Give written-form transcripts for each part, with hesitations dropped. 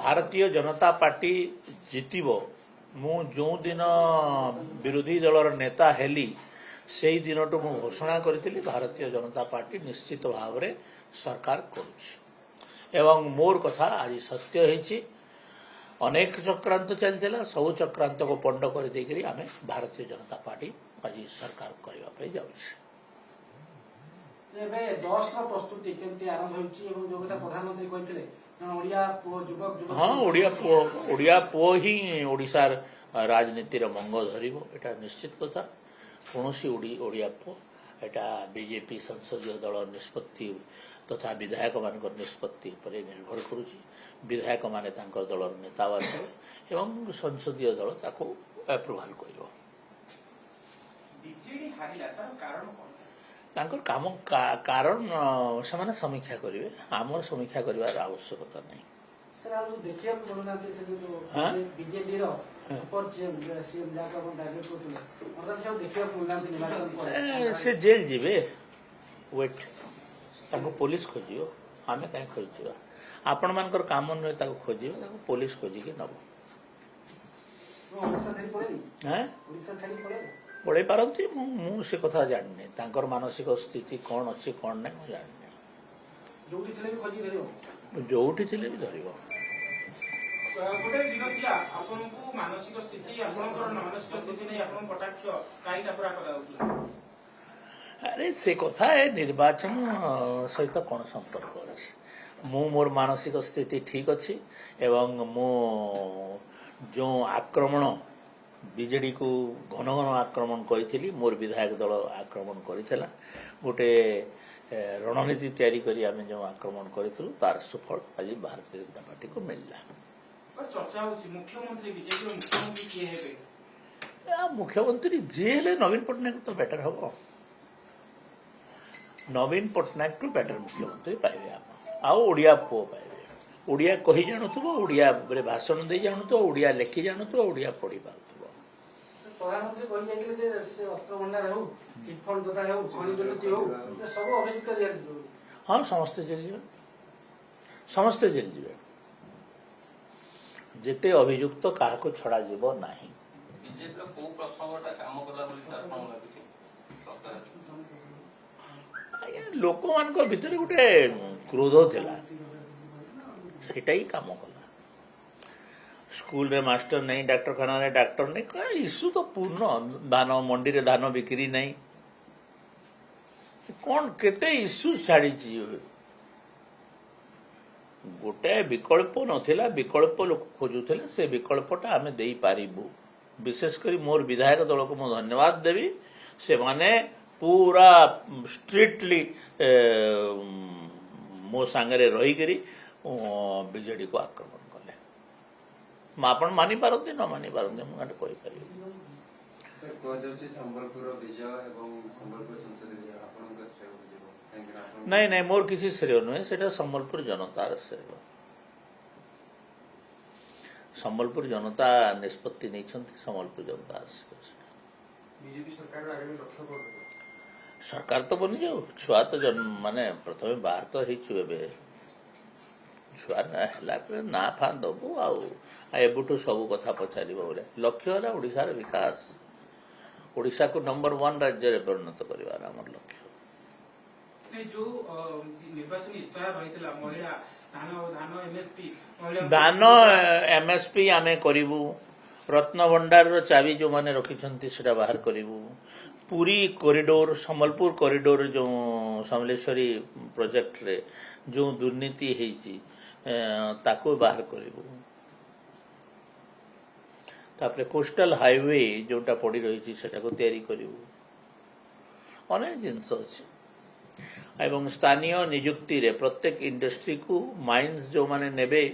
Bharatiya Janata party जितिब मु जो दिन विरोधी दलर नेता हेली से दिन टू मु घोषणा करी भारतीय जनता पार्टी निश्चित भाव में सरकार करुँच मोर कथा आज सत्य होती अनेक चक्रांत चलता सब चक्रांत को पंड कर देकरी आमे भारतीय जनता पार्टी आज सरकार करने जाऊँ प्रस्तुति केमती आरंभ होता प्रधानमंत्री कहते हाँ ओडिया पुओ ही ओडिशार राजनीतिर मंग धरिबो एटा निश्चित कथा कौन ओडिया पुओ एटा बीजेपी संसदीय दल निष्पत्ति तथा विधायक मान निष्पत्ति पर निर्भर करुच्ची विधायक माने तांकर दलर नेता बाछिबे एवं संसदीय दल ताको अप्रूवाल करिवो बीजेडी हारिला तार कारण कोन तांकर काम कारण से समीक्षा करेंगे आमर समीक्षा करार आवश्यकता नहीं से जेल जीवे वेट पुलिस खोजियो आमे कहीं खोजा आपण मान काम नुहे खोजे पुलिस खोजिकी नब पढ़े पारती मु से कथा जानी तांकर मानसिक स्थिति कौन अच्छी कौन नहीं मुझे जानी जोठी थे भी धर गोटे दिन थिला आपनको मानसिक स्थिति आपनकर मानसिक स्थिति नै आपन कटाक्ष काईटा पूरा कराउतला अरे से कथा है निर्वाचन सहित कौन संपर्क अछि मु मोर मानसिक स्थिति ठीक अच्छी एवं मु जो आक्रमण बीजेडी को घन घन आक्रमण करी मोर विधायक दल आक्रमण करिथिला गोटे रणनीति तैयारी करी आमे जो आक्रमण करिथिलु तार सुफल आज भारतीय जनता पार्टी को मिलला पर चर्चा होछि मुख्यमंत्री बीजेपी रो मुख्यमंत्री के हेबे मुख्यमंत्री जे हेले नवीन पटनायक तो बेटर हबो नवीन पटनायक तो बेटर मुख्यमंत्री पाइबे आप आ ओडिया पो पाइबे ओडिया कहि जानुथबो ओडिया रे भाषण दे जानुथबो ओडिया लेखि जानुथबो ओडिया पढि पारुथबो प्रधानमंत्री कही अर्थभंडार हो चिटफंड तथा हो खनि दुर्नीति हो सब अभियुक्त जेल हाँ समस्ते जेल जीवे समस्ते जेल जीवे जेते अभियुक्त क्या छड़ा जीव नहीं लोक मान भितर गोटे क्रोध थिला सेटा ही काम कला स्कूल रे मास्टर नहीं डाक्तरखाना रे डाक्टर नहीं क्या इश्यू तो पूर्ण धान मंडी रे धान बिक्री नहीं कौन केते इश्यू छाड़ी गोटे विकल्प नथिला विकल्प लोक खोजुले से विकल्पटा आमे देई पारिबु विशेषकर मोर विधायक दल को मु धन्यवाद देवी से माने पूरा स्ट्रिक्टली मो सांगरे रही करी बीजेडी को आक्रमण कले आपण मानि पारती न मानि पारती मुझे कही पारि नहीं नहीं मोर किसी श्रेय नुहे से संबलपुर जनतार श्रेय संबलपुर जनता निष्पत्ति नहीं संबलपुर जनता सरकार तो बनी जाऊ छुआ तो जन्म माने प्रथम बाहर तो हे छुआ ना फा दबु आबुठू सब कथा पचार बोले लक्ष्य है ओडिशार विकास ओडिशा को नंबर 1 राज्य में परिणत कर लक्ष्य जो निर्वाचन इस्ताहार रही महिला दान एमएसपी आमे करिवु रत्न भंडार रो चाबी जो माने रखिछंती सेटा बाहर करिवु पूरी कॉरिडोर संबलपुर कॉरिडोर जो समलेश्वरी प्रोजेक्ट रे जो दुर्नीति हेची ताको बाहर करिवु तापरे कोस्टल हाईवे जोटा पड़ी रही सेटा को तैयारी करिवु अनेक जिनस अछि एवं स्थानीय नियुक्ति रे प्रत्येक इंडस्ट्री को माइन्स जो माने नेबे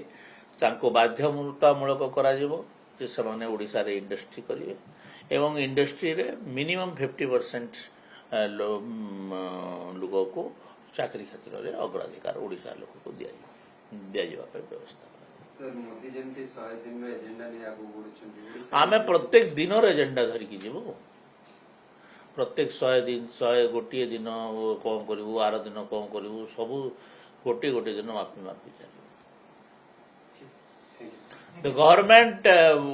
तांको बाध्यतामूलक करा जिवो जे समाने ओडिसा रे इंडस्ट्री करिवे एवं इंडस्ट्री रे मिनिमम 50% लोगों को चाकरी क्षेत्र रे अग्राधिकार ओडिसा लोक को दिया व्यवस्था आमे प्रत्येक दिन एजेंडा धरिकी जीवो प्रत्येक 100 दिन 100 गोटे दिन कौन करू आर दिन कौन करू सब गोटे गोटे दिन मापी चलो। द गवर्नमेंट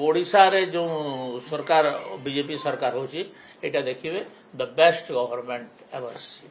ओडिशा रे जो सरकार बीजेपी सरकार होची एटा देखिबे the best government ever C